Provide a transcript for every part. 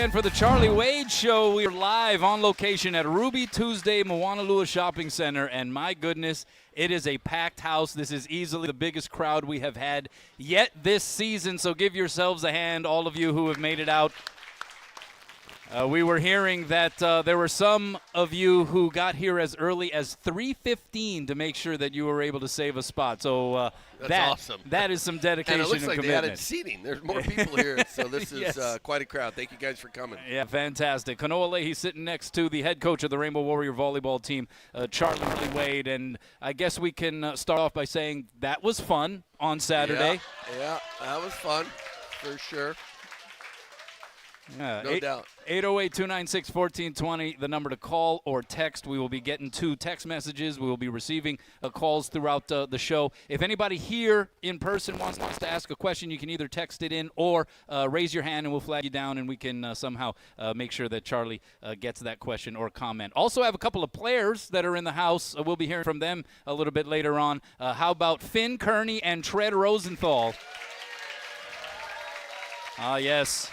again for the Charlie Wade Show. We are live on location at Ruby Tuesday Moanalua Shopping Center, and my goodness, it is a packed house. This is easily the biggest crowd we have had yet this season, so give yourselves a hand, all of you who have made it out. We were hearing that there were some of you who got here as early as 3:15 to make sure that you were able to save a spot. So that's awesome. That is some dedication and it looks like commitment. they added seating. There's more people here, so this is Yes. quite a crowd. Thank you guys for coming. Yeah, fantastic. Kanoa Leahey sitting next to the head coach of the Rainbow Warrior volleyball team, Charlie Wade. And I guess we can start off by saying that was fun on Saturday. Yeah, that was fun for sure. No doubt. 808-296-1420, the number to call or text. We will be getting 2 text messages. We will be receiving calls throughout the show. If anybody here in person wants to ask a question, you can either text it in or raise your hand, and we'll flag you down, and we can somehow make sure that Charlie gets that question or comment. Also have a couple of players that are in the house. We'll be hearing from them a little bit later on. How about Finn Kearney and Tread Rosenthal? Yes.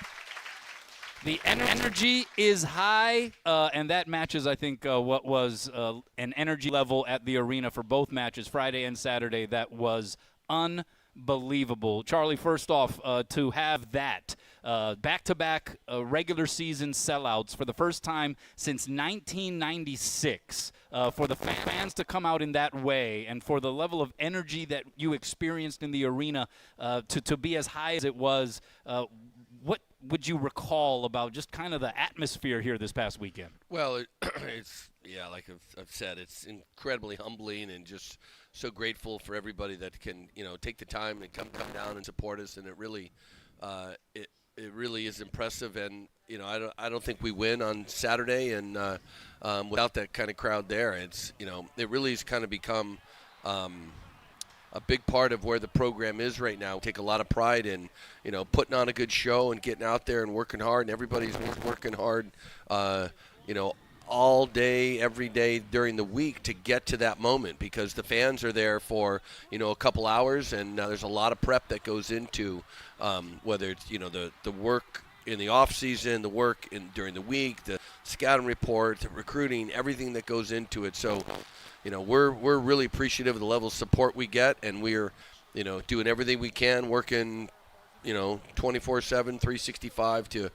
The energy is high, and that matches, I think, what was an energy level at the arena for both matches, Friday and Saturday, that was unbelievable. Charlie, first off, to have that back-to-back regular season sellouts for the first time since 1996, for the fans to come out in that way, and for the level of energy that you experienced in the arena to be as high as it was, what would you recall about just kind of the atmosphere here this past weekend? Well, it's like I've said, it's incredibly humbling and just so grateful for everybody that can take the time and come down and support us. And it really it really is impressive. And I don't think we win on Saturday and without that kind of crowd there. It's it really has kind of become a big part of where the program is right now. We take a lot of pride in, putting on a good show and getting out there and working hard. And everybody's working hard, all day, every day during the week to get to that moment, because the fans are there for, a couple hours, and there's a lot of prep that goes into whether it's, the work in the off season, the work during the week, the scouting report, the recruiting, everything that goes into it. So, we're really appreciative of the level of support we get, and we're, doing everything we can, working, 24/7, 365 to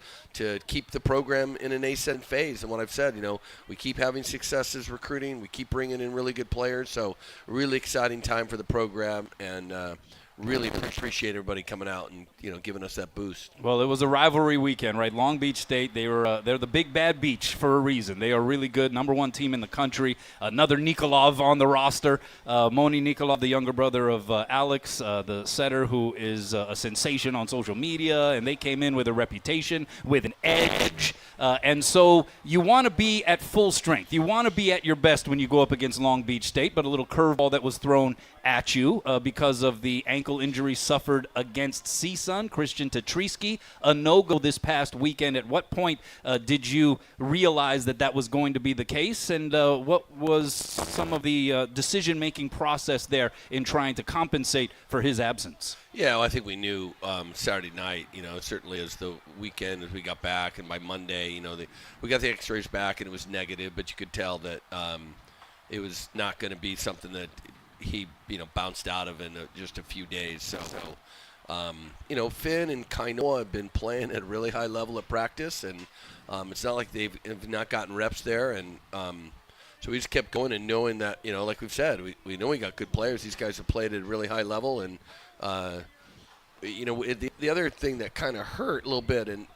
keep the program in an ascent phase. And what I've said, we keep having successes recruiting, we keep bringing in really good players. So really exciting time for the program, and really appreciate everybody coming out and giving us that boost. Well, it was a rivalry weekend, right? Long Beach State, they're the Big Bad Beach for a reason. They are really good, #1 team in the country. Another Nikolov on the roster, Moni Nikolov, the younger brother of Alex, the setter, who is a sensation on social media, and they came in with a reputation, with an edge, and so you want to be at full strength. You want to be at your best when you go up against Long Beach State, but a little curveball that was thrown at you because of the ankle injury suffered against CSUN, Christian Tatrisky, a no-go this past weekend. At what point did you realize that was going to be the case, and what was some of the decision-making process there in trying to compensate for his absence? Yeah, well, I think we knew Saturday night, certainly as the weekend, as we got back, and by Monday, we got the x-rays back and it was negative, but you could tell that it was not going to be something that he, bounced out of in just a few days. So, Finn and Kanoa have been playing at a really high level of practice, and it's not like they've not gotten reps there. And so we just kept going and knowing that, like we've said, we know we got good players. These guys have played at a really high level. And, the other thing that kind of hurt a little bit, and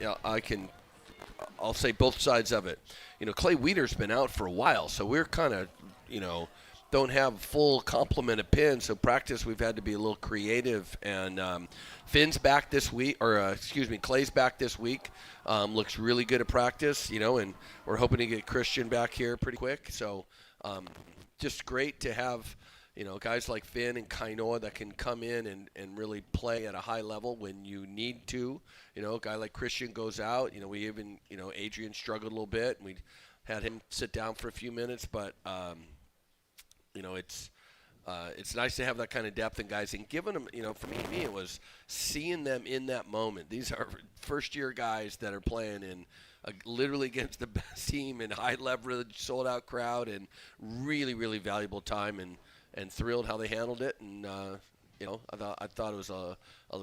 I'll say both sides of it. Clay Weeder's been out for a while, so we're kind of, don't have a full complement of pins, so practice we've had to be a little creative. And Finn's back this week, Clay's back this week. Looks really good at practice, and we're hoping to get Christian back here pretty quick. So just great to have, guys like Finn and Kanoa that can come in and really play at a high level when you need to. A guy like Christian goes out. We even, Adrian struggled a little bit, and we had him sit down for a few minutes, but it's it's nice to have that kind of depth in guys and giving them, for me, it was seeing them in that moment. These are first-year guys that are playing in literally against the best team in high leverage, sold-out crowd, and really, really valuable time, and thrilled how they handled it. And I thought it was a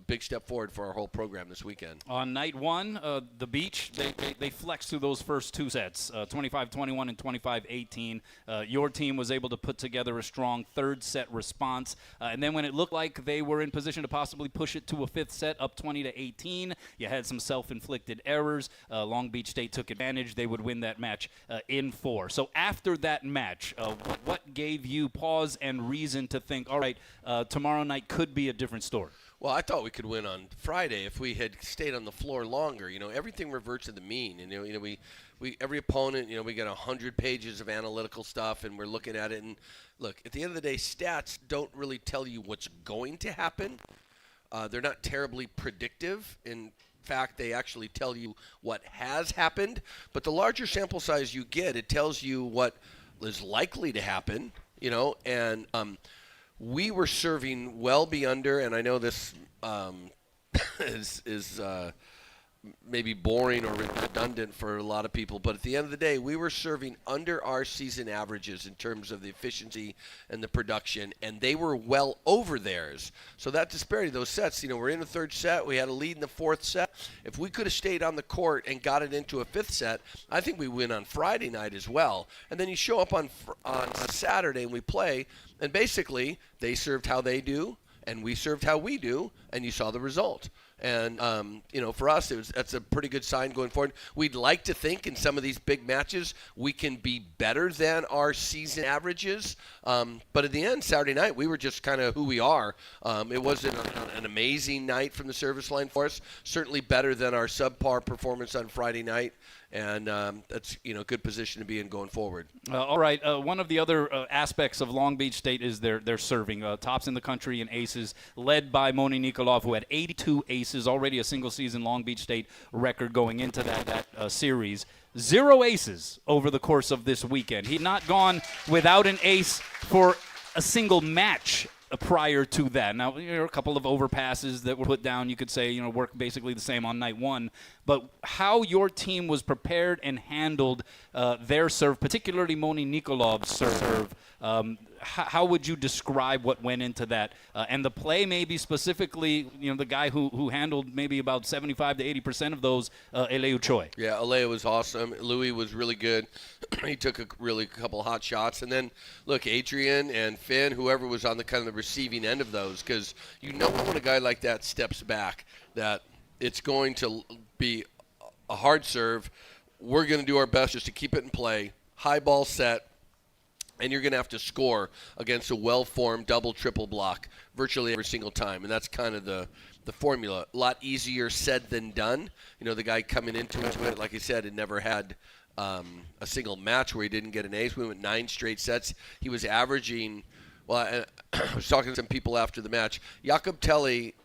big step forward for our whole program this weekend. On night one, the Beach, they flexed through those first two sets, 25-21 and 25-18. Your team was able to put together a strong third set response. And then when it looked like they were in position to possibly push it to a fifth set, up 20-18, you had some self-inflicted errors. Long Beach State took advantage. They would win that match in 4. So after that match, what gave you pause and reason to think, all right, tomorrow night could be a different story? Well, I thought we could win on Friday if we had stayed on the floor longer. Everything reverts to the mean. And, we every opponent, we got 100 pages of analytical stuff, and we're looking at it. And, look, at the end of the day, stats don't really tell you what's going to happen. They're not terribly predictive. In fact, they actually tell you what has happened. But the larger sample size you get, it tells you what is likely to happen, and we were serving well beyond, and I know this is maybe boring or redundant for a lot of people, but at the end of the day, we were serving under our season averages in terms of the efficiency and the production, and they were well over theirs. So that disparity, those sets, we're in the third set. We had a lead in the fourth set. If we could have stayed on the court and got it into a fifth set, I think we win on Friday night as well. And then you show up on Saturday and we play, and basically they served how they do, and we served how we do, and you saw the result. And, for us, that's a pretty good sign going forward. We'd like to think in some of these big matches we can be better than our season averages. But at the end, Saturday night, we were just kind of who we are. It wasn't an amazing night from the service line for us. Certainly better than our subpar performance on Friday night. And that's, a good position to be in going forward. All right. One of the other aspects of Long Beach State is their serving. Tops in the country in aces, led by Moni Nikolov, who had 82 aces, already a single-season Long Beach State record going into that series. 0 aces over the course of this weekend. He'd not gone without an ace for a single match prior to that. Now, a couple of overpasses that were put down, you could say, worked basically the same on night one. But how your team was prepared and handled their serve, particularly Moni Nikolov's serve, how would you describe what went into that? And the play maybe specifically, the guy who handled maybe about 75 to 80% of those, Leahey Choi. Yeah, Leahey was awesome. Louis was really good. He took a couple hot shots. And then, look, Adrian and Finn, whoever was on the kind of the receiving end of those, because when a guy like that steps back, that it's going to be a hard serve. We're going to do our best just to keep it in play. High ball set. And you're going to have to score against a well-formed double, triple block virtually every single time. And that's kind of the formula. A lot easier said than done. The guy coming into it, like I said, had never had a single match where he didn't get an ace. We went 9 straight sets. He was averaging, I was talking to some people after the match. Jakob Telly,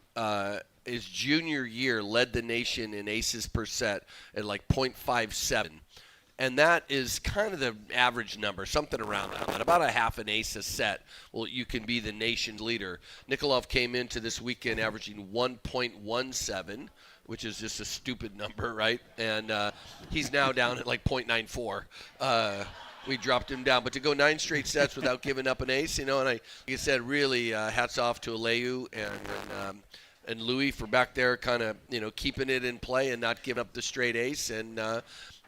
his junior year, led the nation in aces per set at like .57. And that is kind of the average number, something around that. About a half an ace a set, you can be the nation leader. Nikolov came into this weekend averaging 1.17, which is just a stupid number, right? And he's now down at like .94. We dropped him down. But to go 9 straight sets without giving up an ace, and like I said, really hats off to Leahey and Louis for back there kind of, keeping it in play and not giving up the straight ace.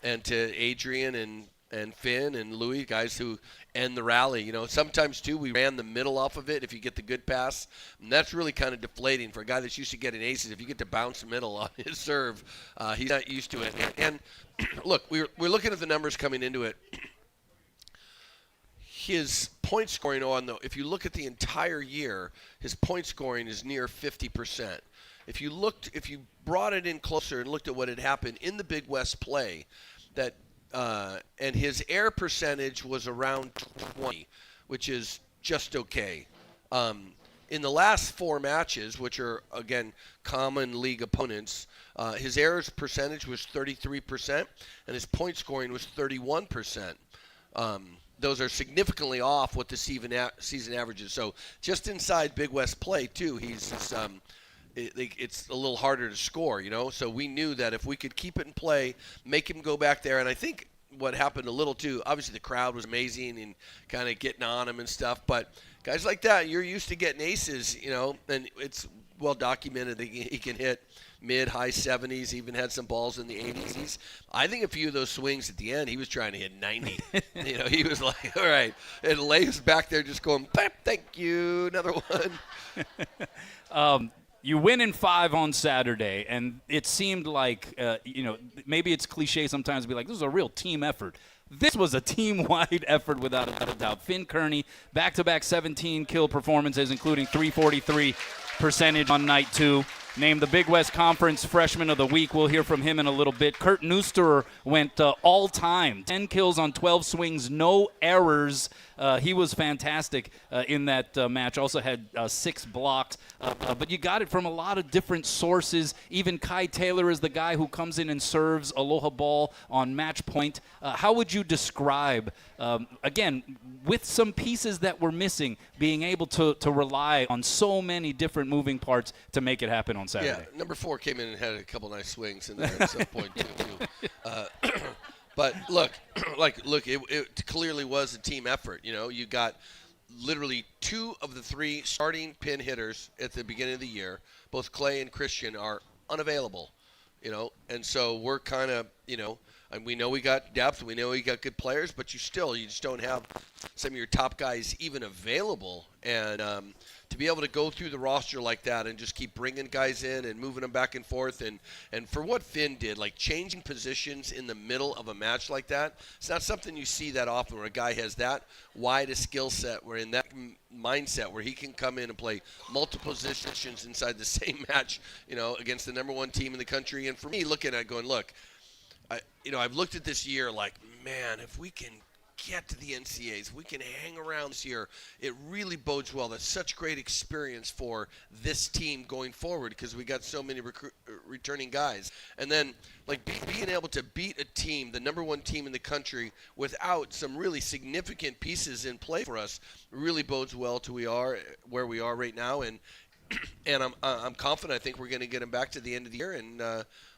And to Adrian and Finn and Louis, guys who end the rally. Sometimes, too, we ran the middle off of it if you get the good pass. And that's really kind of deflating for a guy that's used to getting aces. If you get to bounce middle on his serve, he's not used to it. And look, we're looking at the numbers coming into it. His point scoring if you look at the entire year, his point scoring is near 50%. If you brought it in closer and looked at what had happened in the Big West play, and his error percentage was around 20, which is just okay. In the last 4 matches, which are, again, common league opponents, his errors percentage was 33%, and his point scoring was 31%. Those are significantly off what the season averages. So just inside Big West play too, he's just, it's a little harder to score, you know. So we knew that if we could keep it in play, make him go back there, and I think what happened a little too. Obviously the crowd was amazing and kind of getting on him and stuff, but guys like that, you're used to getting aces, you know, and it's well documented that he can hit mid-high 70s, even had some balls in the 80s. I think a few of those swings at the end, he was trying to hit 90. You know, he was like, all right. And Leahey's back there just going, thank you, another one. You win in 5 on Saturday, and it seemed like, maybe it's cliche sometimes to be like, this is a real team effort. This was a team-wide effort without a doubt. Finn Kearney, back-to-back 17-kill performances, including 343 percentage on night 2. Named the Big West Conference Freshman of the Week. We'll hear from him in a little bit. Kurt Neusterer went all-time. 10 kills on 12 swings, no errors. He was fantastic in that match. Also had 6 blocks. But you got it from a lot of different sources. Even Kai Taylor is the guy who comes in and serves Aloha ball on match point. How would you describe, again, with some pieces that were missing, being able to rely on so many different moving parts to make it happen on Saturday? Yeah, number 4 came in and had a couple nice swings in there at some point too. But look, it clearly was a team effort. You know, you got literally 2 of the 3 starting pin hitters at the beginning of the year. Both Clay and Christian are unavailable. You know, and so we're kind of, you know, and we know we got depth, we know we got good players, but you just don't have some of your top guys even available. And to be able to go through the roster like that and just keep bringing guys in and moving them back and forth, and for what Finn did, like changing positions in the middle of a match like that, it's not something you see that often where a guy has that wide a skill set, where in that mindset where he can come in and play multiple positions inside the same match, you know, against the number 1 team in the country. And for me, looking at it going, look, I've looked at this year like, man, if we can get to the NCAAs, if we can hang around this year, it really bodes well. That's such great experience for this team going forward because we got so many returning guys. And then, like, being able to beat a team, the number 1 team in the country, without some really significant pieces in play for us, really bodes well to where we are right now. And I'm confident. I think we're going to get them back to the end of the year, and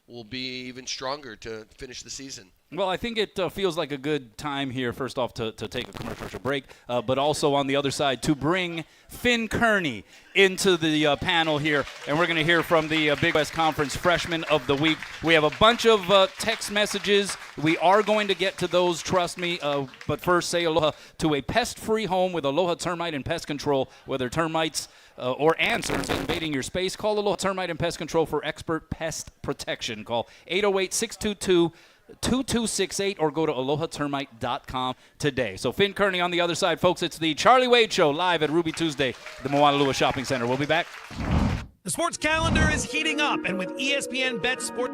we'll be even stronger to finish the season. Well, I think it feels like a good time here, first off, to take a commercial break, but also on the other side to bring Finn Kearney into the panel here, and we're going to hear from the Big West Conference Freshman of the Week. We have a bunch of text messages. We are going to get to those, trust me, but first say aloha to a pest-free home with Aloha Termite and Pest Control, whether termites or ants are invading your space. Call Aloha Termite and Pest Control for expert pest protection. Call 808-622-2268 or go to alohatermite.com today. So Finn Kearney on the other side, folks. It's the Charlie Wade Show live at Ruby Tuesday, the Moanalua Shopping Center. We'll be back. The sports calendar is heating up, and with ESPN Bet Sport.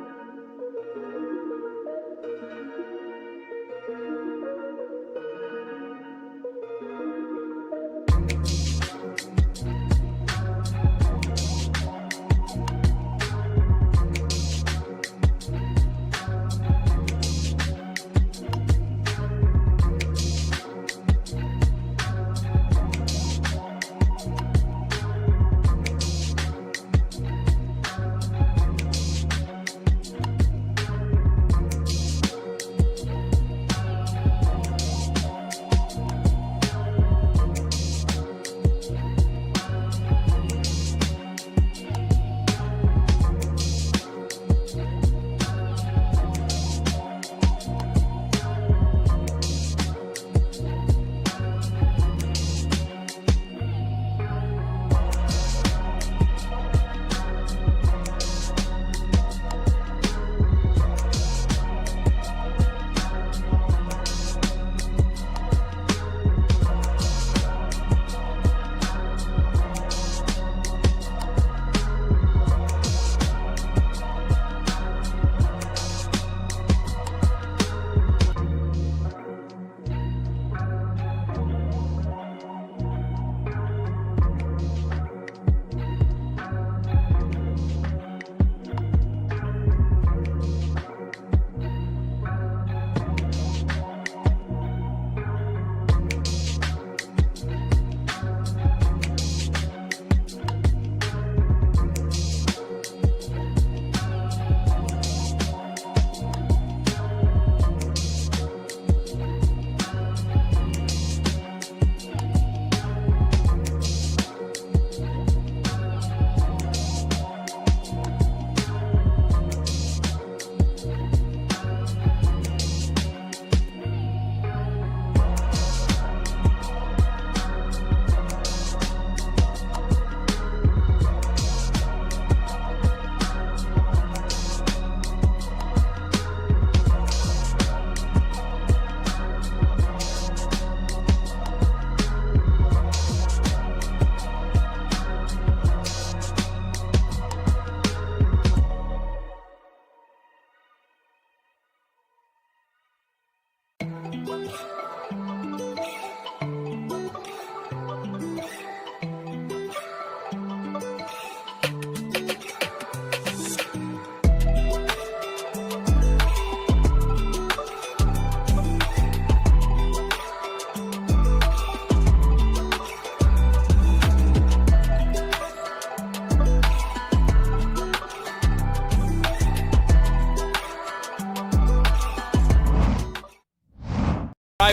All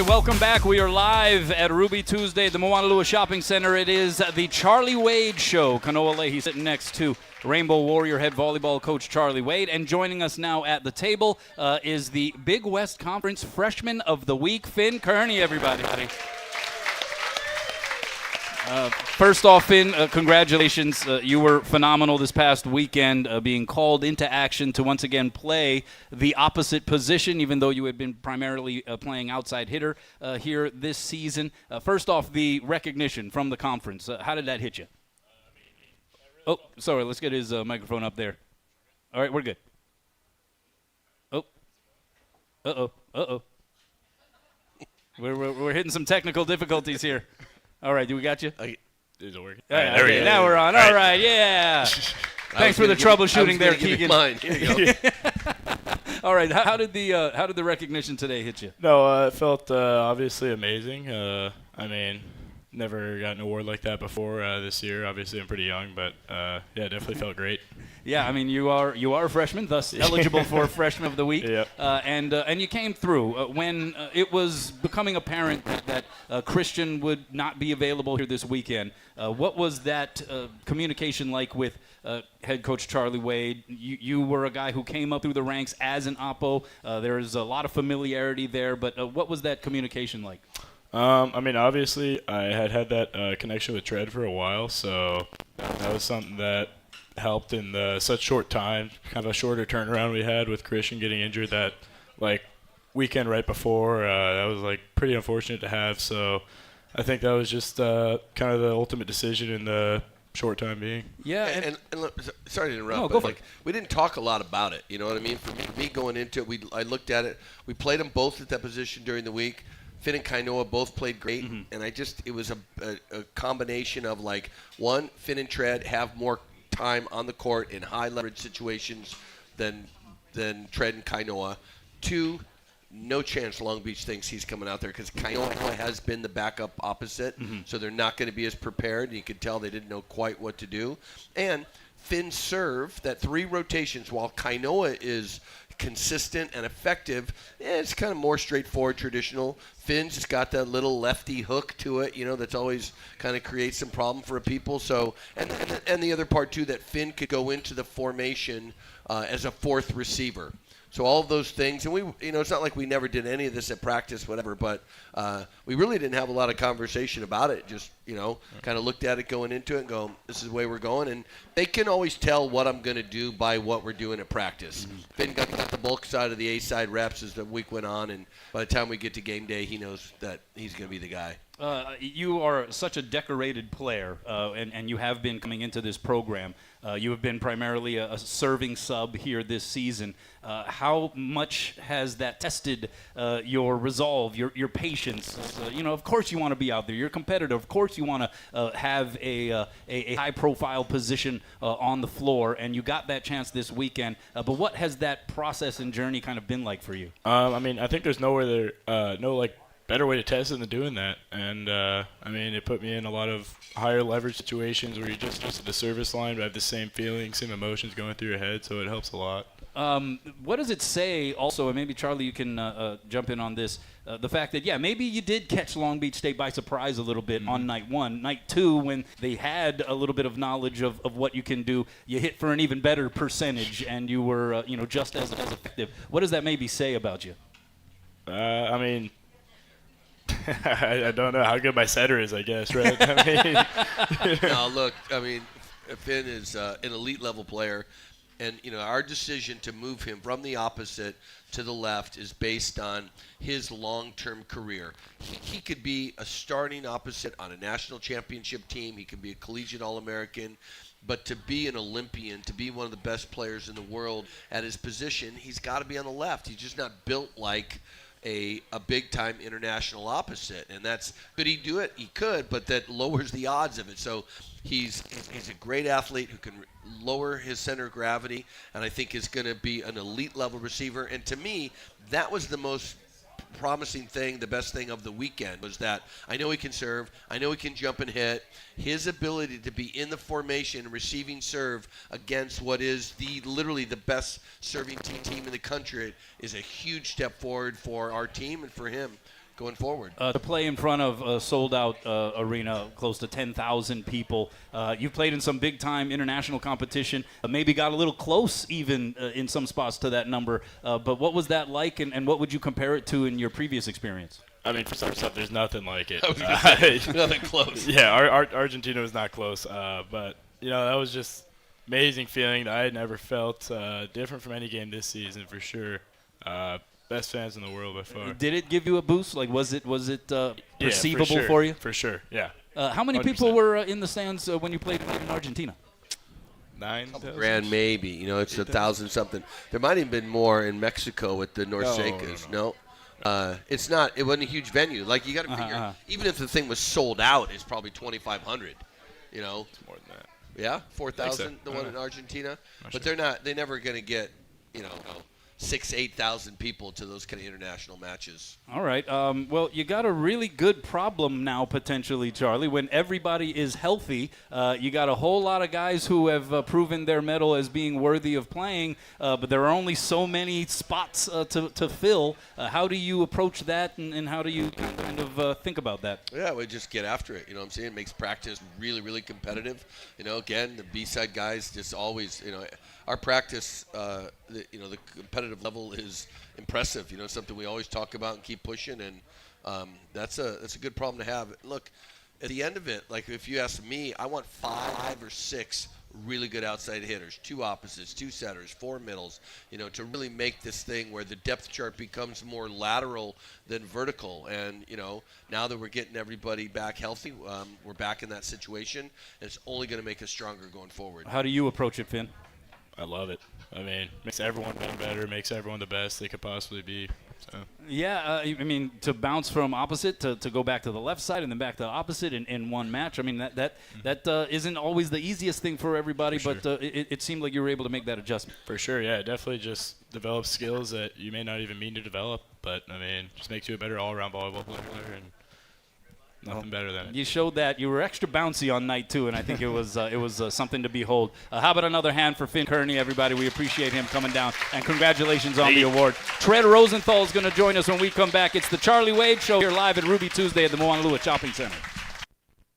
right, welcome back. We are live at Ruby Tuesday at the Moanalua Shopping Center. It is the Charlie Wade Show. Kanoa Leahey sitting next to Rainbow Warrior head volleyball coach Charlie Wade. And joining us now at the table is the Big West Conference Freshman of the Week, Finn Kearney, everybody. First off, Finn, congratulations. You were phenomenal this past weekend, being called into action to once again play the opposite position, even though you had been primarily playing outside hitter here this season. First off, the recognition from the conference. How did that hit you? Oh, sorry. Let's get his microphone up there. All right, we're good. Oh. Uh-oh. We're hitting some technical difficulties here. All right, do we got you? Is it working? All right, there we go. Now we're on. All right, yeah. Thanks for the troubleshooting there, Keegan. Mine. Here you go. All right, how did the recognition today hit you? No, it felt obviously amazing. Never got an award like that before this year. Obviously, I'm pretty young, but it definitely felt great. Yeah, I mean, you are a freshman, thus eligible for Freshman of the Week. Yep. And you came through when it was becoming apparent that Christian would not be available here this weekend. What was that communication like with head coach Charlie Wade? You were a guy who came up through the ranks as an oppo. There's a lot of familiarity there, but what was that communication like? Obviously, I had that connection with Tread for a while, so that was something that helped in such short time, kind of a shorter turnaround we had with Christian getting injured that, weekend right before. That was, pretty unfortunate to have, so I think that was just kind of the ultimate decision in the short time being. Yeah, and look, sorry to interrupt, no, go but for it. we didn't talk a lot about it. You know what I mean? For me going into it, I looked at it. We played them both at that position during the week. Finn and Kanoa both played great, and it was a combination of one, Finn and Tread have more time on the court in high leverage situations than Tread and Kanoa. Two, no chance Long Beach thinks he's coming out there because Kanoa has been the backup opposite, so they're not going to be as prepared, and you could tell they didn't know quite what to do. And Finn served that 3 rotations while Kanoa is consistent and effective. It's kind of more straightforward, traditional. Finn's just got that little lefty hook to it, that's always kind of creates some problem for people. So, and the other part too, that Finn could go into the formation as a 4th receiver. So all of those things, and we, it's not like we never did any of this at practice, whatever, but we really didn't have a lot of conversation about it. Just, kind of looked at it going into it and go, this is the way we're going. And they can always tell what I'm going to do by what we're doing at practice. Finn got the bulk side of the A-side reps as the week went on, and by the time we get to game day, he knows that he's going to be the guy. You are such a decorated player, and you have been coming into this program. You have been primarily a serving sub here this season. How much has that tested your resolve, your patience? Of course you want to be out there. You're competitive. Of course you want to have a high-profile position on the floor, and you got that chance this weekend. But what has that process and journey kind of been like for you? I think there's no better way to test it than doing that. And, it put me in a lot of higher leverage situations where you're just at the service line but have the same feelings, same emotions going through your head, so it helps a lot. What does it say also, and maybe Charlie you can jump in on this, the fact that, maybe you did catch Long Beach State by surprise a little bit on night 1. Night 2, when they had a little bit of knowledge of what you can do, you hit for an even better percentage, and you were, just as effective. What does that maybe say about you? I don't know how good my setter is, I guess, right? No, look, Finn is an elite level player, and our decision to move him from the opposite to the left is based on his long-term career. He could be a starting opposite on a national championship team. He could be a collegiate All-American. But to be an Olympian, to be one of the best players in the world at his position, he's got to be on the left. He's just not built like a big-time international opposite. And that's, could he do it? He could, but that lowers the odds of it. So he's a great athlete who can lower his center of gravity, and I think is going to be an elite-level receiver. And to me, that was the most promising thing, the best thing of the weekend, was that I know he can serve, I know he can jump and hit. His ability to be in the formation receiving serve against what is literally the best serving team in the country is a huge step forward for our team and for him going forward. To play in front of a sold-out arena, close to 10,000 people. You've played in some big-time international competition, maybe got a little close even in some spots to that number. But what was that like, and what would you compare it to in your previous experience? I mean, for some stuff, there's nothing like it. Nothing close. Yeah, Argentina was not close. But, that was just amazing feeling that I had never felt, different from any game this season for sure. Best fans in the world by far. Did it give you a boost? Like, was it perceivable for you? For sure, yeah. How many 100%. people were in the stands when you played in Argentina? 9,000? Grand maybe. It's 1,000 something. There might have been more in Mexico with the Norsekas. No. It's not. It wasn't a huge venue. Like, you got to figure, even if the thing was sold out, it's probably 2,500. It's more than that. Yeah, 4,000. So. The one in Argentina. But they're not. They're never going to get 6,000-8,000 people to those kind of international matches. All right. Well, you got a really good problem now, potentially, Charlie. When everybody is healthy, you got a whole lot of guys who have proven their mettle as being worthy of playing, but there are only so many spots to fill. How do you approach that, and how do you kind of think about that? Yeah, we just get after it. What I'm saying? It makes practice really, really competitive. Again, the B-side guys just always, our practice, the competitive level is impressive. Something we always talk about and keep pushing, and that's a good problem to have. Look, at the end of it, like if you ask me, I want 5 or 6 really good outside hitters, 2 opposites, 2 setters, 4 middles, to really make this thing where the depth chart becomes more lateral than vertical. And, now that we're getting everybody back healthy, we're back in that situation, and it's only going to make us stronger going forward. How do you approach it, Finn? I love it. I mean, makes everyone better, makes everyone the best they could possibly be. So. Yeah, I mean, to bounce from opposite to go back to the left side and then back to the opposite in one match, I mean, that isn't always the easiest thing for everybody, for sure. but it seemed like you were able to make that adjustment. For sure, yeah. It definitely just develops skills that you may not even mean to develop, but, I mean, just makes you a better all-around volleyball player, and nothing better than it. You showed that. You were extra bouncy on night 2, and I think it was something to behold. How about another hand for Finn Kearney, everybody? We appreciate him coming down, and congratulations on the award. Tread Rosenthal is going to join us when we come back. It's the Charlie Wade Show here live at Ruby Tuesday at the Moanalua Shopping Center.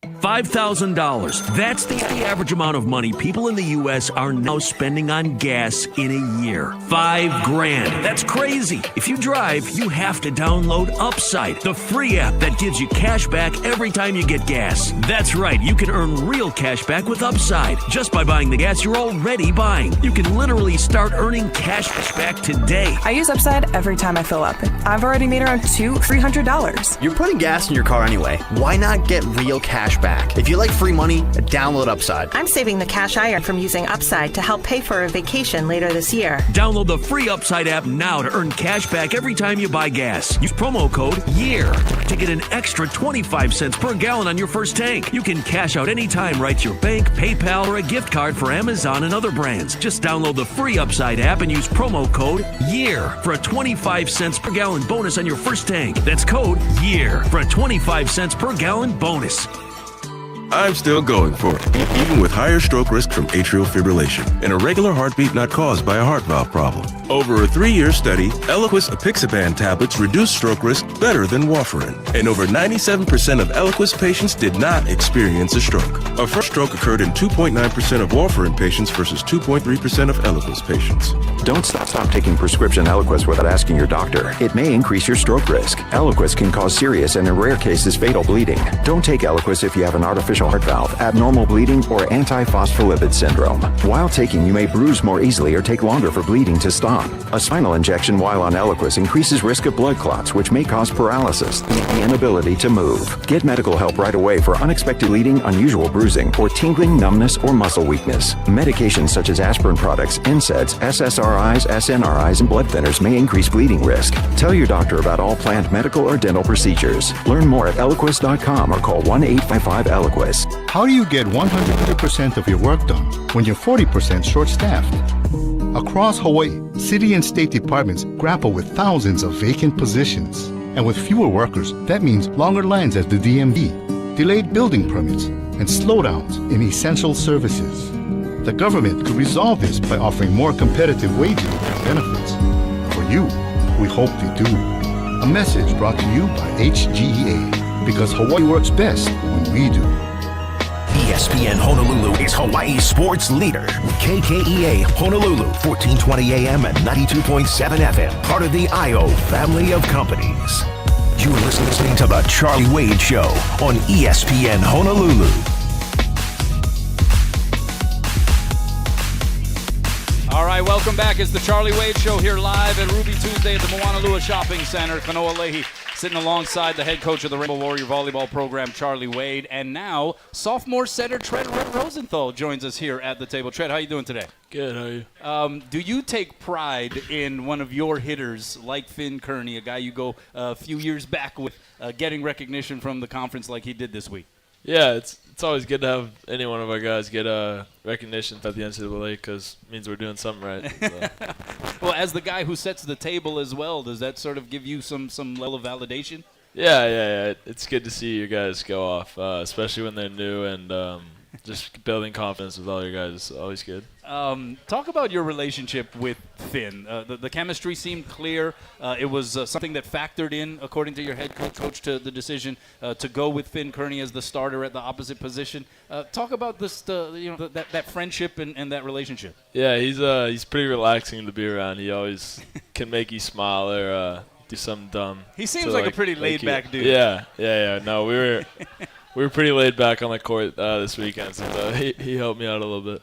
$5,000. That's the average amount of money people in the U.S. are now spending on gas in a year. $5,000. That's crazy. If you drive, you have to download Upside, the free app that gives you cash back every time you get gas. That's right. You can earn real cash back with Upside just by buying the gas you're already buying. You can literally start earning cash back today. I use Upside every time I fill up. I've already made around $300. You're putting gas in your car anyway. Why not get real cash back? If you like free money, download Upside. I'm saving the cash I earn from using Upside to help pay for a vacation later this year. Download the free Upside app now to earn cash back every time you buy gas. Use promo code YEAR to get an extra 25 cents per gallon on your first tank. You can cash out anytime right to your bank, PayPal, or a gift card for Amazon and other brands. Just download the free Upside app and use promo code YEAR for a 25 cents per gallon bonus on your first tank. That's code YEAR for a 25 cents per gallon bonus. I'm still going for it, even with higher stroke risk from atrial fibrillation, an irregular heartbeat not caused by a heart valve problem. Over a 3-year study, Eliquis apixaban tablets reduced stroke risk better than warfarin, and over 97% of Eliquis patients did not experience a stroke. A first stroke occurred in 2.9% of warfarin patients versus 2.3% of Eliquis patients. Don't stop taking prescription Eliquis without asking your doctor. It may increase your stroke risk. Eliquis can cause serious and, in rare cases, fatal bleeding. Don't take Eliquis if you have an artificial congenital heart valve, abnormal bleeding, or antiphospholipid syndrome. While taking, you may bruise more easily or take longer for bleeding to stop. A spinal injection while on Eliquis increases risk of blood clots, which may cause paralysis and the inability to move. Get medical help right away for unexpected bleeding, unusual bruising, or tingling, numbness, or muscle weakness. Medications such as aspirin products, NSAIDs, SSRIs, SNRIs, and blood thinners may increase bleeding risk. Tell your doctor about all planned medical or dental procedures. Learn more at Eliquis.com or call 1-855-ELIQUIS. How do you get 100% of your work done when you're 40% short-staffed? Across Hawaii, city and state departments grapple with thousands of vacant positions. And with fewer workers, that means longer lines at the DMV, delayed building permits, and slowdowns in essential services. The government could resolve this by offering more competitive wages and benefits. For you, we hope they do. A message brought to you by HGEA, because Hawaii works best when we do. ESPN Honolulu is Hawaii's sports leader. KKEA Honolulu, 1420 AM and 92.7 FM. Part of the IO family of companies. You're listening to The Charlie Wade Show on ESPN Honolulu. All right, welcome back. It's The Charlie Wade Show here live at Ruby Tuesday at the Moanalua Shopping Center. Kanoa Leahey sitting alongside the head coach of the Rainbow Warrior Volleyball program, Charlie Wade. And now, sophomore setter Tread Rosenthal joins us here at the table. Tread, how you doing today? Good, how are you? Do you take pride in one of your hitters like Finn Kearney, a guy you go a few years back with, getting recognition from the conference like he did this week? Yeah, it's always good to have any one of our guys get recognition at the NCAA because it means we're doing something right. So. Well, as the guy who sets the table as well, does that sort of give you some level of validation? Yeah. It's good to see your guys go off, especially when they're new, and just building confidence with all your guys is always good. Talk about your relationship with Finn. The chemistry seemed clear. It was something that factored in, according to your head coach, to the decision to go with Finn Kearney as the starter at the opposite position. Talk about this, that friendship and that relationship. Yeah, he's pretty relaxing to be around. He always can make you smile or do something dumb. He seems like a pretty laid-back dude. Yeah. No, we were pretty laid back on the court this weekend, so he helped me out a little bit.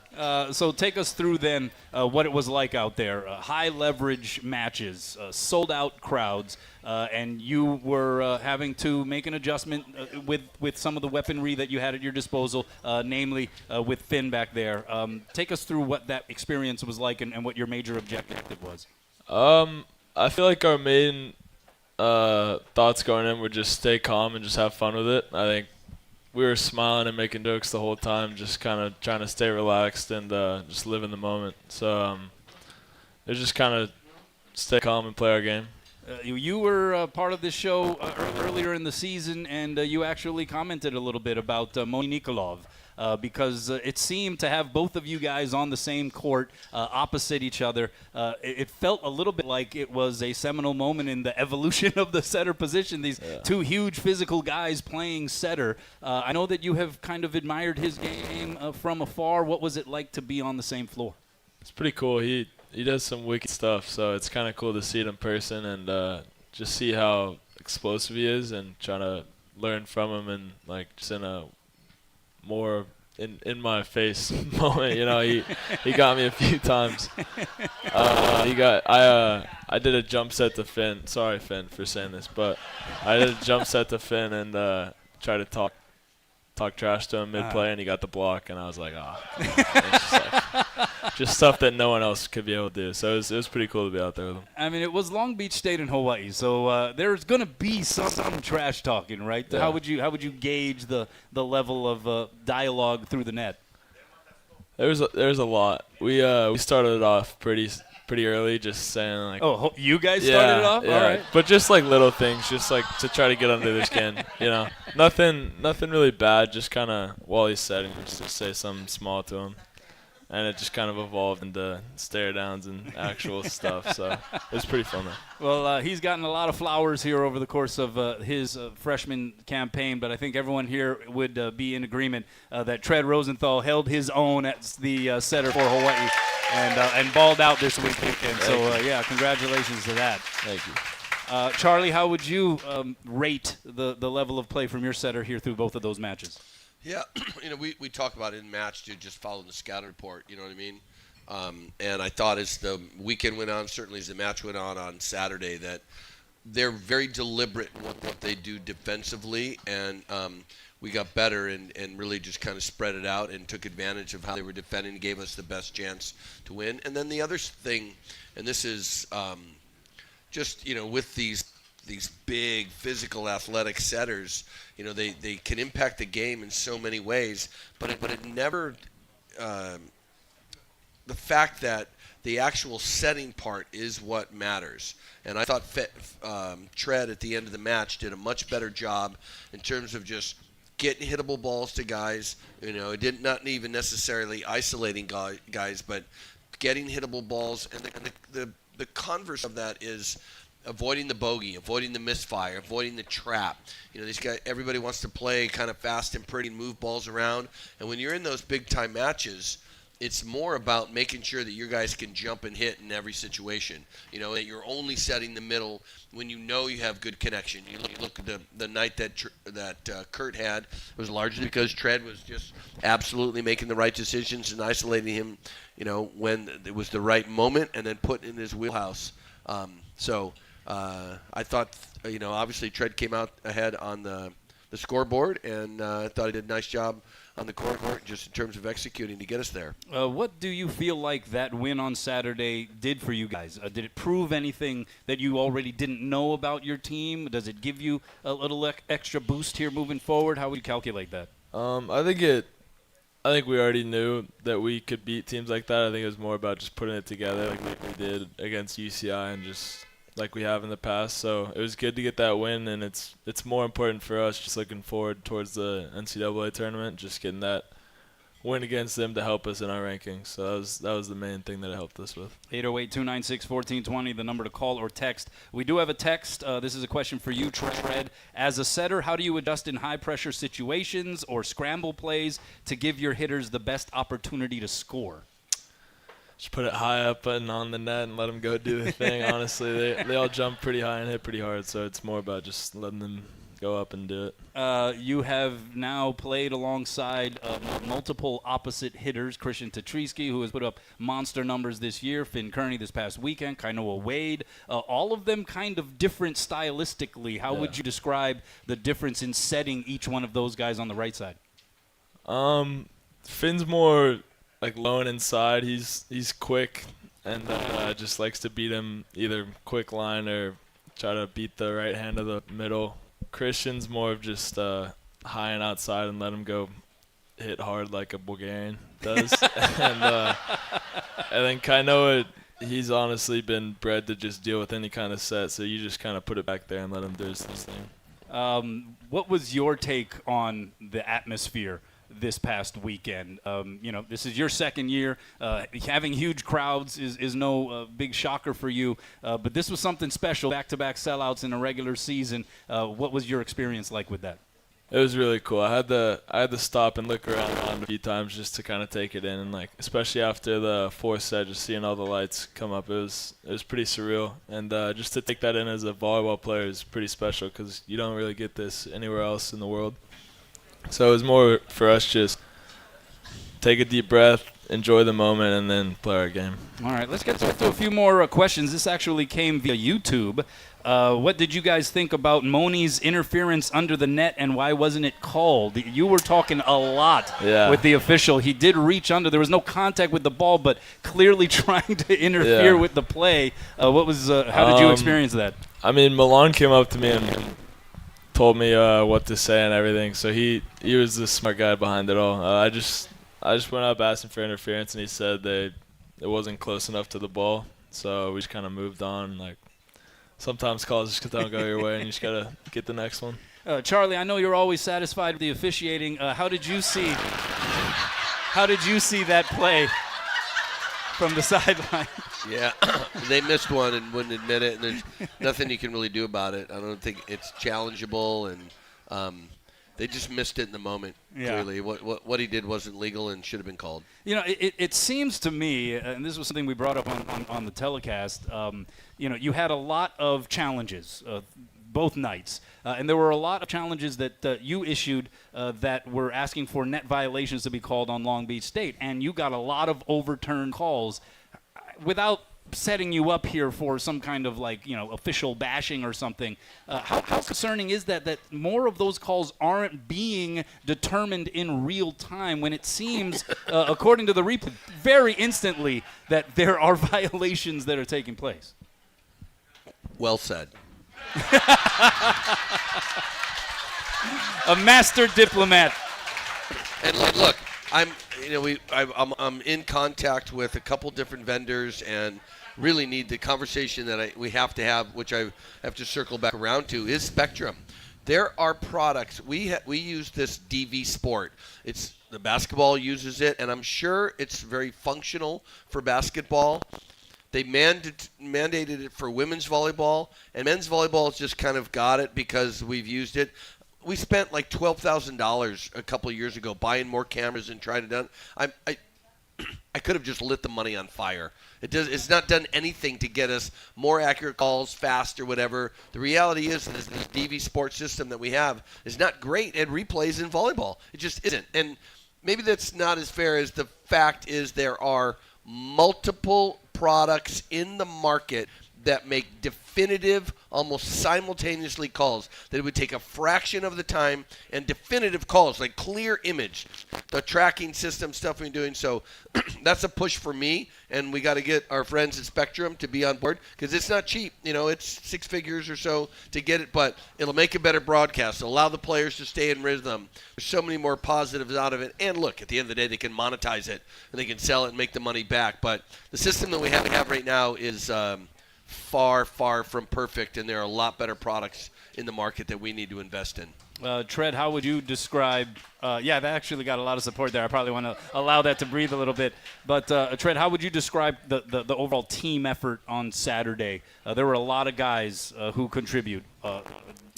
So take us through then what it was like out there. High leverage matches, sold out crowds, and you were having to make an adjustment with some of the weaponry that you had at your disposal, namely with Finn back there. Take us through what that experience was like and what your major objective was. I feel like our main thoughts going in were just stay calm and just have fun with it. I think we were smiling and making jokes the whole time, just kind of trying to stay relaxed and just live in the moment. So it was just kind of stay calm and play our game. You were part of this show earlier in the season, and you actually commented a little bit about Moanalua. Because it seemed to have both of you guys on the same court opposite each other. It felt a little bit like it was a seminal moment in the evolution of the setter position. These two huge physical guys playing setter. I know that you have kind of admired his game from afar. What was it like to be on the same floor? It's pretty cool. He does some wicked stuff, so it's kind of cool to see it in person and just see how explosive he is and trying to learn from him and like just in a more in my face moment. He got me a few times. I did a jump set to Finn. Sorry, Finn, for saying this, but I did a jump set to Finn and tried to talk trash to him mid-play, and he got the block, and I was like, just stuff that no one else could be able to do. So it was pretty cool to be out there with him. I mean, it was Long Beach State in Hawaii, so there's going to be some trash talking, right? Yeah. How would you gauge the level of dialogue through the net? There's a lot. We started it off pretty early, just saying like. Oh, you guys started it off? Yeah. All right. But just like little things, just like to try to get under their skin, Nothing really bad. Just kind of while he's setting, just to say something small to him. And it just kind of evolved into stare downs and actual stuff. So it was pretty fun, though. Well, he's gotten a lot of flowers here over the course of his freshman campaign, but I think everyone here would be in agreement that Tread Rosenthal held his own as the setter for Hawaii and balled out this weekend. So, congratulations to that. Thank you. Charlie, how would you rate the level of play from your setter here through both of those matches? Yeah, we talk about in match to just follow the scouting report. You know what I mean? And I thought as the weekend went on, certainly as the match went on Saturday, that they're very deliberate in what they do defensively, and we got better and really just kind of spread it out and took advantage of how they were defending and gave us the best chance to win. And then the other thing, and this is just, with these big physical athletic setters, they can impact the game in so many ways, but it never the fact that the actual setting part is what matters. And I thought Tread at the end of the match did a much better job in terms of just getting hittable balls to guys. It not even necessarily isolating guys, but getting hittable balls. And the converse of that is avoiding the bogey, avoiding the misfire, avoiding the trap. These guys, everybody wants to play kind of fast and pretty and move balls around. And when you're in those big-time matches, it's more about making sure that your guys can jump and hit in every situation. That you're only setting the middle when you have good connection. You look at the night that Kurt had, it was largely because Tread was just absolutely making the right decisions and isolating him, when it was the right moment, and then putting in his wheelhouse. So I thought, obviously Tread came out ahead on the scoreboard, and I thought he did a nice job on the court just in terms of executing to get us there. What do you feel like that win on Saturday did for you guys? Did it prove anything that you already didn't know about your team? Does it give you a little extra boost here moving forward? How would you calculate that? I think we already knew that we could beat teams like that. I think it was more about just putting it together like we did against UCI and just like we have in the past. So it was good to get that win, and it's more important for us just looking forward towards the NCAA tournament, just getting that win against them to help us in our rankings. So that was the main thing that it helped us with. 808-296-1420, the number to call or text. We do have a text. This is a question for you, Tread. As a setter, how do you adjust in high-pressure situations or scramble plays to give your hitters the best opportunity to score? Just put it high up and on the net and let them go do the thing. Honestly, they all jump pretty high and hit pretty hard, so it's more about just letting them go up and do it. You have now played alongside multiple opposite hitters, Christian Tatrisky, who has put up monster numbers this year, Finn Kearney this past weekend, Kanoa Wade, all of them kind of different stylistically. How would you describe the difference in setting each one of those guys on the right side? Finn's more like low and inside. He's quick and just likes to beat him either quick line or try to beat the right hand of the middle. Christian's more of just high and outside and let him go hit hard like a Bulgarian does. and then Kanoa, he's honestly been bred to just deal with any kind of set, so you just kind of put it back there and let him do his thing. What was your take on the atmosphere this past weekend? This is your second year. Having huge crowds is no big shocker for you, but this was something special, back-to-back sellouts in a regular season. What was your experience like with that? It was really cool. I had to stop and look around a few times just to kind of take it in, and especially after the fourth set, just seeing all the lights come up, it was pretty surreal. And just to take that in as a volleyball player is pretty special because you don't really get this anywhere else in the world. So it was more for us just take a deep breath, enjoy the moment, and then play our game. All right, let's get to a few more questions. This actually came via YouTube. What did you guys think about Moni's interference under the net, and why wasn't it called? You were talking a lot with the official. He did reach under. There was no contact with the ball, but clearly trying to interfere with the play. How did you experience that? I mean, Milan came up to me and told me what to say and everything. So he was the smart guy behind it all. I just went up asking for interference, and he said that it wasn't close enough to the ball. So we just kind of moved on. Sometimes calls just don't go your way, and you just gotta get the next one. Charlie, I know you're always satisfied with the officiating. How did you see that play from the sideline? Yeah, they missed one and wouldn't admit it, and there's nothing you can really do about it. I don't think it's challengeable, and they just missed it in the moment. Yeah. Clearly, what he did wasn't legal and should have been called. It seems to me, and this was something we brought up on the telecast. You had a lot of challenges, both nights. And there were a lot of challenges that you issued that were asking for net violations to be called on Long Beach State. And you got a lot of overturned calls. Without setting you up here for some kind of official bashing or something, how concerning is that more of those calls aren't being determined in real time when it seems, according to the replay, very instantly that there are violations that are taking place? Well said. A master diplomat. And look, I'm in contact with a couple different vendors, and really need the conversation that we have to have, which I have to circle back around to, is Spectrum. There are products. We use this DV Sport. The basketball uses it, and I'm sure it's very functional for basketball. They mandated it for women's volleyball, and men's volleyball has just kind of got it because we've used it. We spent like $12,000 a couple of years ago buying more cameras and trying to done. I could have just lit the money on fire. It's not done anything to get us more accurate calls, faster, whatever. The reality is this DV Sports system that we have is not great at replays in volleyball. It just isn't. And maybe that's not as fair as the fact is there are multiple products in the market that make definitive, almost simultaneously calls. That it would take a fraction of the time and definitive calls, like clear image, the tracking system stuff we're doing. So that's a push for me, and we got to get our friends at Spectrum to be on board because it's not cheap. It's 6 figures or so to get it, but it'll make a better broadcast. It'll allow the players to stay in rhythm. There's so many more positives out of it. And look, at the end of the day, they can monetize it and they can sell it and make the money back. But the system that we have right now is far, far from perfect, and there are a lot better products in the market that we need to invest in. Tread, how would you describe that actually got a lot of support there. I probably want to allow that to breathe a little bit. But, Tread, how would you describe the overall team effort on Saturday? There were a lot of guys who contribute,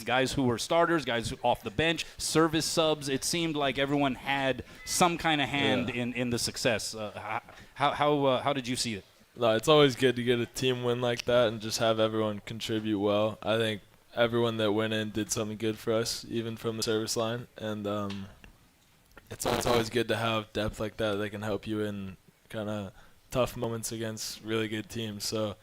guys who were starters, guys off the bench, service subs. It seemed like everyone had some kind of hand in the success. How did you see it? No, it's always good to get a team win like that and just have everyone contribute well. I think everyone that went in did something good for us, even from the service line. And it's always good to have depth like that that can help you in kind of tough moments against really good teams. So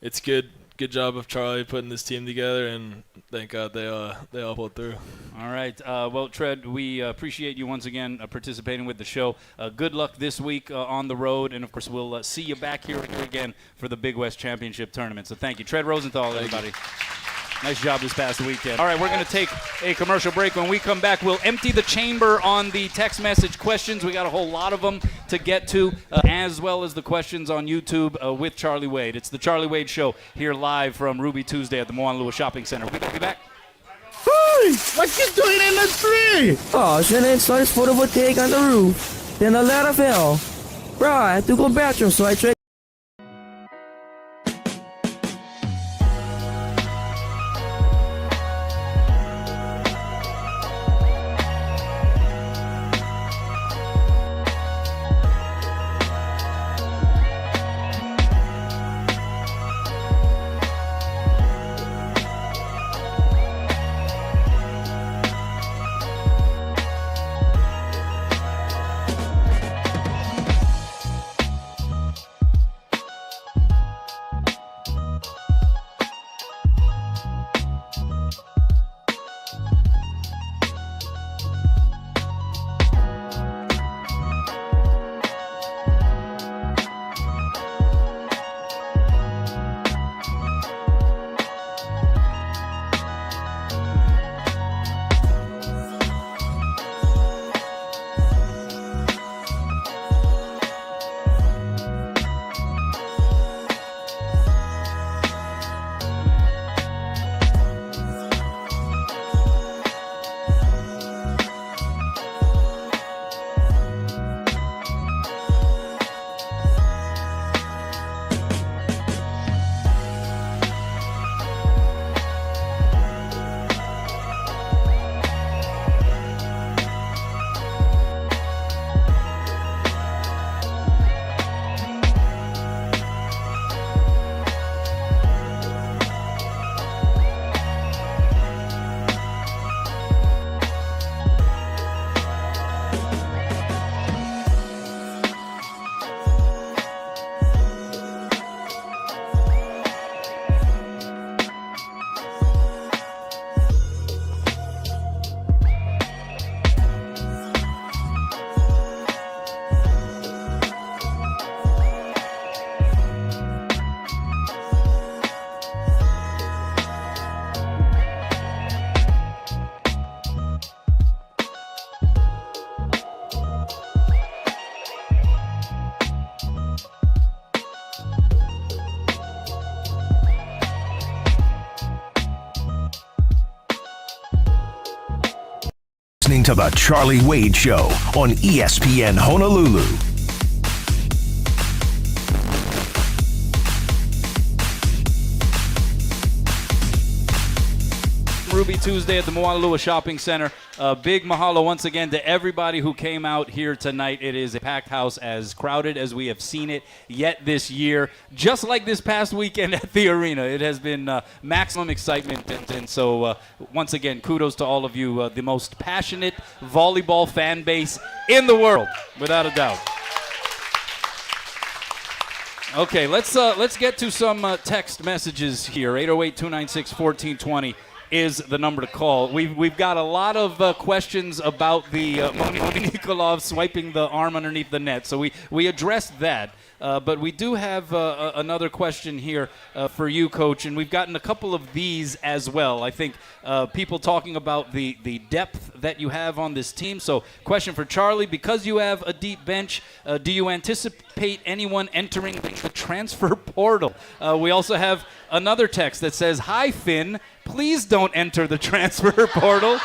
it's good. Good job of Charlie putting this team together, and thank God they all pulled through. All right. Well, Tread, we appreciate you once again participating with the show. Good luck this week on the road, and, of course, we'll see you back here again for the Big West Championship Tournament. So thank you. Tread Rosenthal, everybody. Nice job this past weekend. All right, we're going to take a commercial break. When we come back, we'll empty the chamber on the text message questions. We got a whole lot of them to get to, as well as the questions on YouTube with Charlie Wade. It's the Charlie Wade Show here live from Ruby Tuesday at the Moanalua Shopping Center. We'll be back. Hey, what you doing in the tree? Oh, I shouldn't install this photovoltaic on the roof. Then the ladder fell. Bro, I had to go bathroom, so I tried. to The Charlie Wade Show on ESPN Honolulu. Ruby Tuesday at the Moanalua Shopping Center. Big mahalo once again to everybody who came out here tonight. It is a packed house, as crowded as we have seen it yet this year. Just like this past weekend at the arena, it has been maximum excitement. And so once again, kudos to all of you, the most passionate volleyball fan base in the world, without a doubt. Okay, let's get to some text messages here. 808-296-1420. Is the number to call. We've got a lot of questions about the Nikolov swiping the arm underneath the net, so we addressed that. But we do have another question here for you, Coach, and we've gotten a couple of these as well. I think people talking about the depth that you have on this team. So question for Charlie, because you have a deep bench, do you anticipate anyone entering the transfer portal? We also have another text that says, "Hi, Finn. Please don't enter the transfer portal."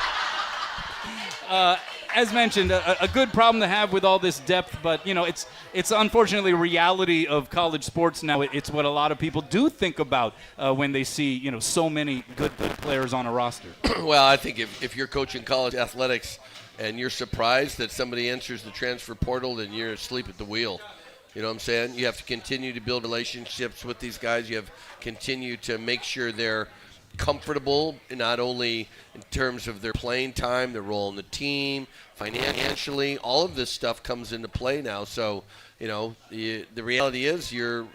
As mentioned, a good problem to have with all this depth, but it's unfortunately a reality of college sports now. It's what a lot of people do think about when they see so many good players on a roster. Well, I think if you're coaching college athletics and you're surprised that somebody enters the transfer portal, then you're asleep at the wheel. You know what I'm saying? You have to continue to build relationships with these guys. You have to continue to make sure they're comfortable, not only in terms of their playing time, their role in the team, financially. All of this stuff comes into play now. So, the reality is you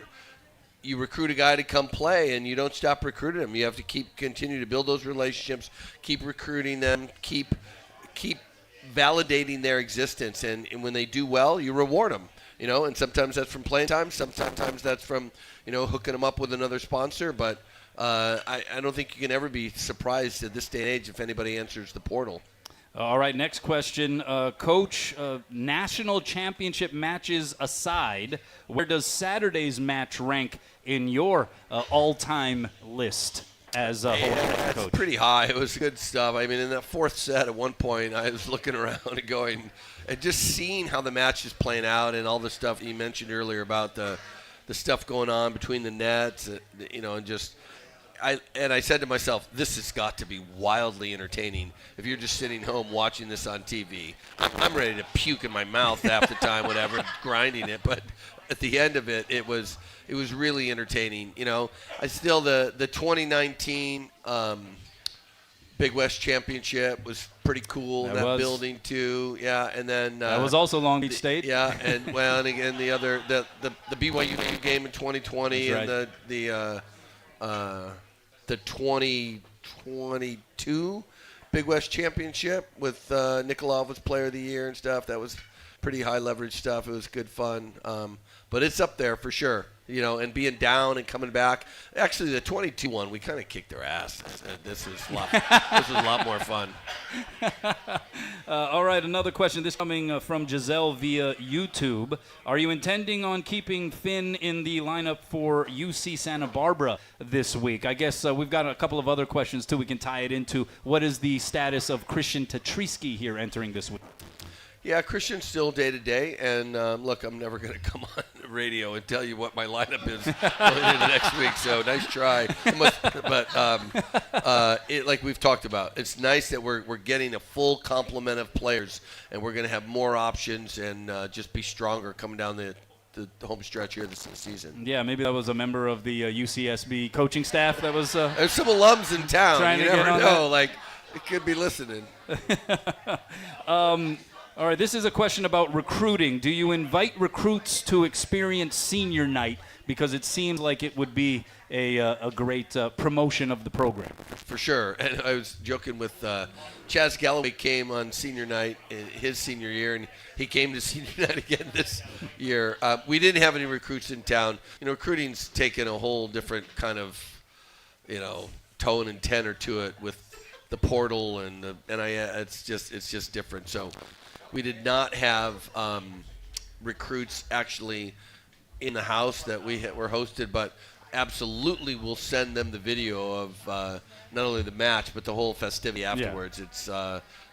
recruit a guy to come play, and you don't stop recruiting him. You have to continue to build those relationships, keep recruiting them, keep validating their existence, and when they do well, you reward them. And sometimes that's from playing time, sometimes that's from hooking them up with another sponsor, but I don't think you can ever be surprised at this day and age if anybody enters the portal. All right, next question. Coach, national championship matches aside, where does Saturday's match rank in your all-time list as a Hawaiian coach? It's pretty high. It was good stuff. I mean, in that fourth set at one point, I was looking around and going, and just seeing how the match is playing out and all the stuff you mentioned earlier about the stuff going on between the nets, and just – I said to myself, this has got to be wildly entertaining if you're just sitting home watching this on TV. I'm ready to puke in my mouth half the time, whatever, grinding it. But at the end of it, it was really entertaining. I still the 2019 Big West Championship was pretty cool in that building too. Yeah, and then that was also Long Beach State. Yeah, and again the other the BYU game in 2020 That's right. and the 2022 Big West Championship with Nikolov was Player of the Year and stuff. That was pretty high leverage stuff. It was good fun. But it's up there for sure. And being down and coming back. Actually, the 22 one, we kind of kicked their ass. This was a lot more fun. All right, another question. This coming from Giselle via YouTube. Are you intending on keeping Finn in the lineup for UC Santa Barbara this week? I guess we've got a couple of other questions, too. We can tie it into what is the status of Christian Tatrisky here entering this week? Yeah, Christian's still day-to-day, and look, I'm never going to come on the radio and tell you what my lineup is going into next week, so nice try. But like we've talked about, it's nice that we're getting a full complement of players, and we're going to have more options and just be stronger coming down the home stretch here this season. Yeah, maybe that was a member of the UCSB coaching staff that was there's some alums in town. You never know. That. Like, it could be listening. All right, this is a question about recruiting. Do you invite recruits to experience senior night? Because it seems like it would be a great promotion of the program. For sure. And I was joking with Chaz Galloway came on senior night in his senior year, and he came to senior night again this year. We didn't have any recruits in town. Recruiting's taken a whole different kind of, tone and tenor to it with the portal and the NIL. It's just different. So we did not have recruits actually in the house that were hosted, but absolutely will send them the video of not only the match but the whole festivity afterwards. It's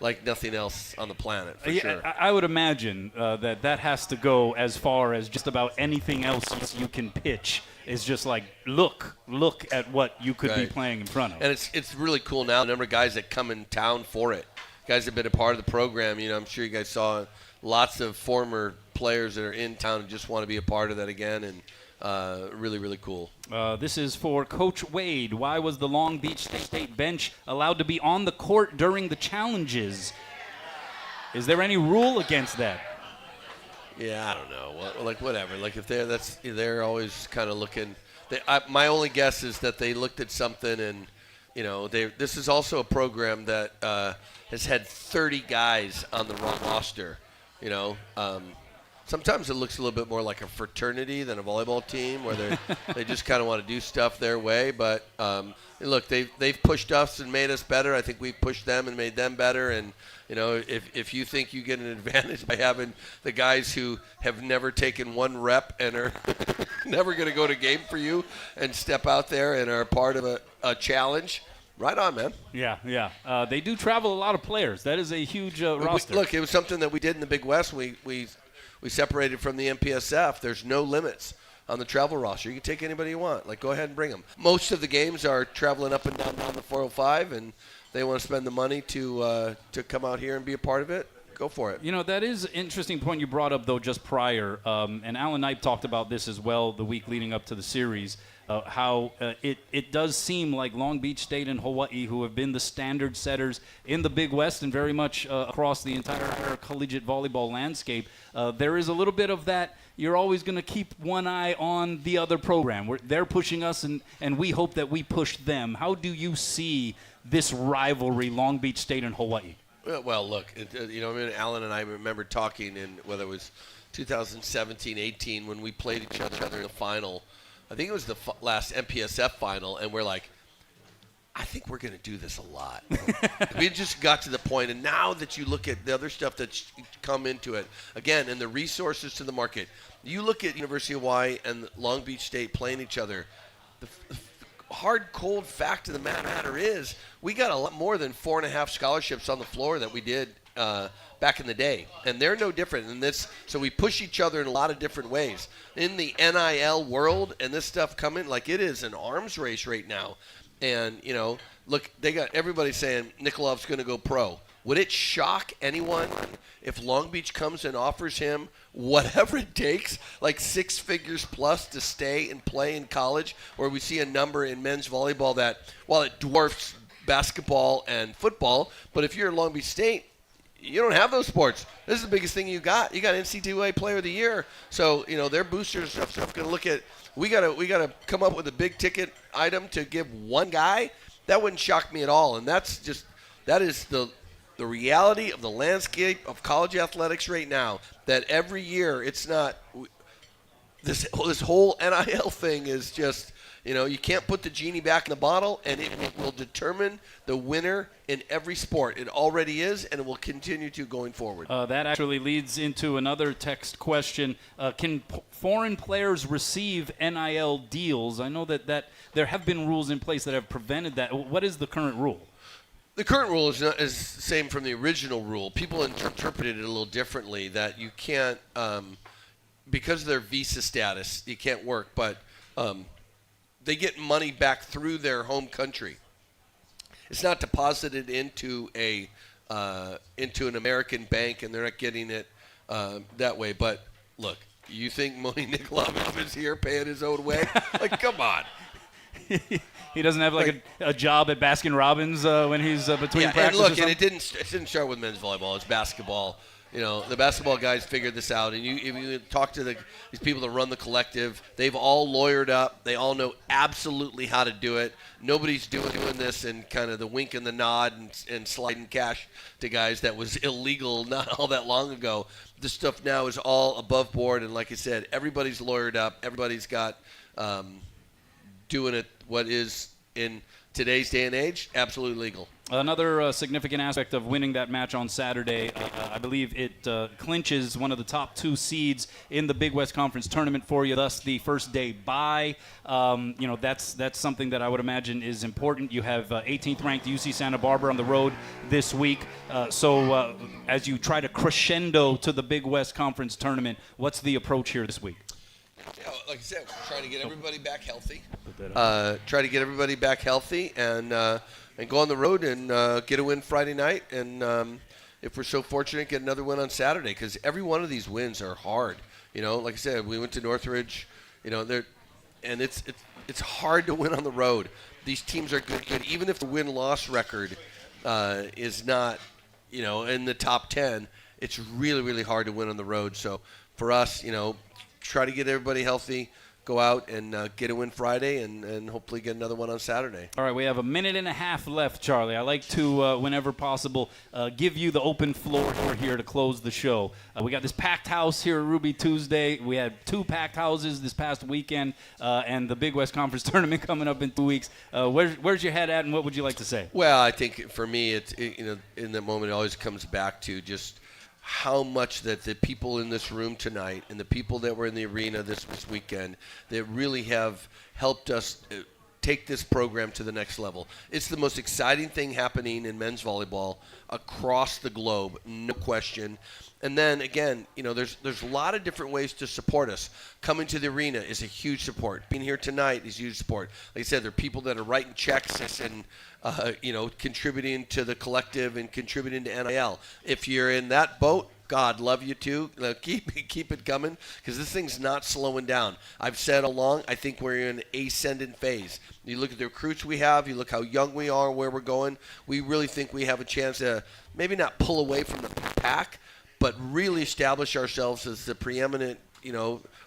like nothing else on the planet, for sure. I would imagine that has to go as far as just about anything else you can pitch. Is just like look at what you could be playing in front of. And it's really cool now, the number of guys that come in town for it. Guys have been a part of the program. You know, I'm sure you guys saw lots of former players that are in town and just want to be a part of that again, and really, really cool. This is for Coach Wade. Why was the Long Beach State bench allowed to be on the court during the challenges? Is there any rule against that? Yeah, I don't know. Like, whatever. Like, if they're always kind of looking. My only guess is that they looked at something, and you know, this is also a program that has had 30 guys on the roster. You know, sometimes it looks a little bit more like a fraternity than a volleyball team, where they just kind of want to do stuff their way. But look, they've pushed us and made us better. I think we've pushed them and made them better. And you know, if you think you get an advantage by having the guys who have never taken one rep and are never going to go to game for you and step out there and are part of a challenge, right on, man. Yeah. They do travel a lot of players. That is a huge roster. Look, it was something that we did in the Big West. We separated from the MPSF. There's no limits on the travel roster. You can take anybody you want. Like, go ahead and bring them. Most of the games are traveling up and down the 405, and they want to spend the money to come out here and be a part of it. Go for it. You know, that is an interesting point you brought up, though, just prior. And Alan Knipe talked about this as well the week leading up to the series, how it does seem like Long Beach State and Hawaii, who have been the standard setters in the Big West and very much across the entire collegiate volleyball landscape, there is a little bit of that. You're always going to keep one eye on the other program. They're pushing us, and we hope that we push them. How do you see this rivalry, Long Beach State and Hawaii? Well, look, you know, I mean, Alan and I remember talking in whether it was 2017-18 when we played each other in the final. I think it was the last MPSF final, and we're like, I think we're going to do this a lot. We just got to the point, and now that you look at the other stuff that's come into it, again, and the resources to the market, you look at University of Hawaii and Long Beach State playing each other, the hard, cold fact of the matter is we got a lot more than 4.5 scholarships on the floor that we did back in the day, and they're no different in this. So we push each other in a lot of different ways. In the NIL world and this stuff coming, like, it is an arms race right now. And, you know, look, they got everybody saying Nikolov's going to go pro. Would it shock anyone if Long Beach comes and offers him whatever it takes, like 6 figures plus to stay and play in college, or we see a number in men's volleyball that, while it dwarfs basketball and football, but if you're at Long Beach State, you don't have those sports. This is the biggest thing you got. You got NCAA Player of the Year. So, you know, their boosters are going to look at, we got to come up with a big ticket item to give one guy. That wouldn't shock me at all. And that is the reality of the landscape of college athletics right now, that every year it's not this whole NIL thing is just, you know, you can't put the genie back in the bottle, and it will determine the winner in every sport. It already is, and it will continue to going forward. That actually leads into another text question. Can foreign players receive NIL deals? I know that there have been rules in place that have prevented that. What is the current rule? The current rule is the same from the original rule. People interpreted it a little differently, that you can't, because of their visa status, you can't work, but they get money back through their home country. It's not deposited into an American bank, and they're not getting it that way. But look, you think Moni Nikolov is here paying his own way? Like, come on. He doesn't have like a job at Baskin Robbins when he's between practices. And look, and it didn't start with men's volleyball. It's basketball. You know, the basketball guys figured this out. And if you talk to these people that run the collective, they've all lawyered up. They all know absolutely how to do it. Nobody's doing this and kind of the wink and the nod and sliding cash to guys. That was illegal not all that long ago. This stuff now is all above board. And like I said, everybody's lawyered up. Everybody's got doing it what is in today's day and age, absolutely legal. Another significant aspect of winning that match on Saturday, I believe it clinches one of the top 2 seeds in the Big West Conference tournament for you, thus the first day bye. That's something that I would imagine is important. You have 18th ranked UC Santa Barbara on the road this week. So as you try to crescendo to the Big West Conference tournament, what's the approach here this week? Yeah, like I said, we're trying to get everybody back healthy. And go on the road and get a win Friday night, and if we're so fortunate, get another win on Saturday. Because every one of these wins are hard. Like I said, we went to Northridge. And it's hard to win on the road. These teams are good. Even if the win-loss record is not, in the top 10, it's really, really hard to win on the road. So for us, try to get everybody healthy. Go out and get a win Friday and hopefully get another one on Saturday. All right, we have a minute and a half left, Charlie. I like to, whenever possible, give you the open floor here to close the show. We got this packed house here at Ruby Tuesday. We had 2 packed houses this past weekend, and the Big West Conference tournament coming up in 2 weeks. Where's your head at, and what would you like to say? Well, I think for me, in the moment, it always comes back to just how much that the people in this room tonight and the people that were in the arena this weekend that really have helped us take this program to the next level. It's the most exciting thing happening in men's volleyball across the globe, no question. And then again, there's a lot of different ways to support us. Coming to the arena is a huge support. Being here tonight is huge support. Like I said, there are people that are writing checks and contributing to the collective and contributing to NIL. If you're in that boat, God love you too. Keep it coming, because this thing's not slowing down. I've said along, I think we're in an ascendant phase. You look at the recruits we have, you look how young we are, where we're going. We really think we have a chance to maybe not pull away from the pack, but really establish ourselves as the preeminent,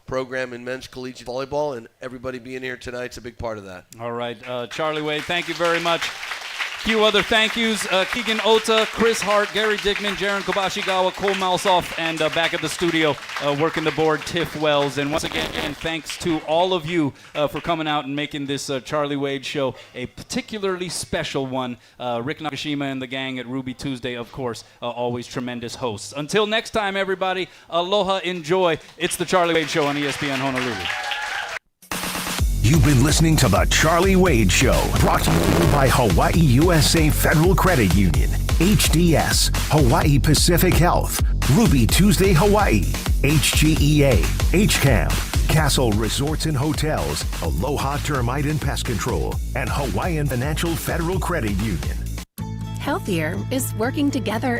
program in men's collegiate volleyball, and everybody being here tonight's a big part of that. All right, Charlie Wade, thank you very much. Few other thank yous, Keegan Ota, Chris Hart, Gary Dickman, Jaron Kobashigawa, Cole Malsoff, and back at the studio working the board, Tiff Wells. And once again, thanks to all of you for coming out and making this Charlie Wade show a particularly special one. Rick Nakashima and the gang at Ruby Tuesday, of course, always tremendous hosts. Until next time, everybody, aloha, enjoy. It's the Charlie Wade Show on ESPN Honolulu. You've been listening to The Charlie Wade Show, brought to you by Hawaii USA Federal Credit Union, HDS, Hawaii Pacific Health, Ruby Tuesday Hawaii, HGEA, HCAMP, Castle Resorts and Hotels, Aloha Termite and Pest Control, and Hawaiian Financial Federal Credit Union. Healthier is working together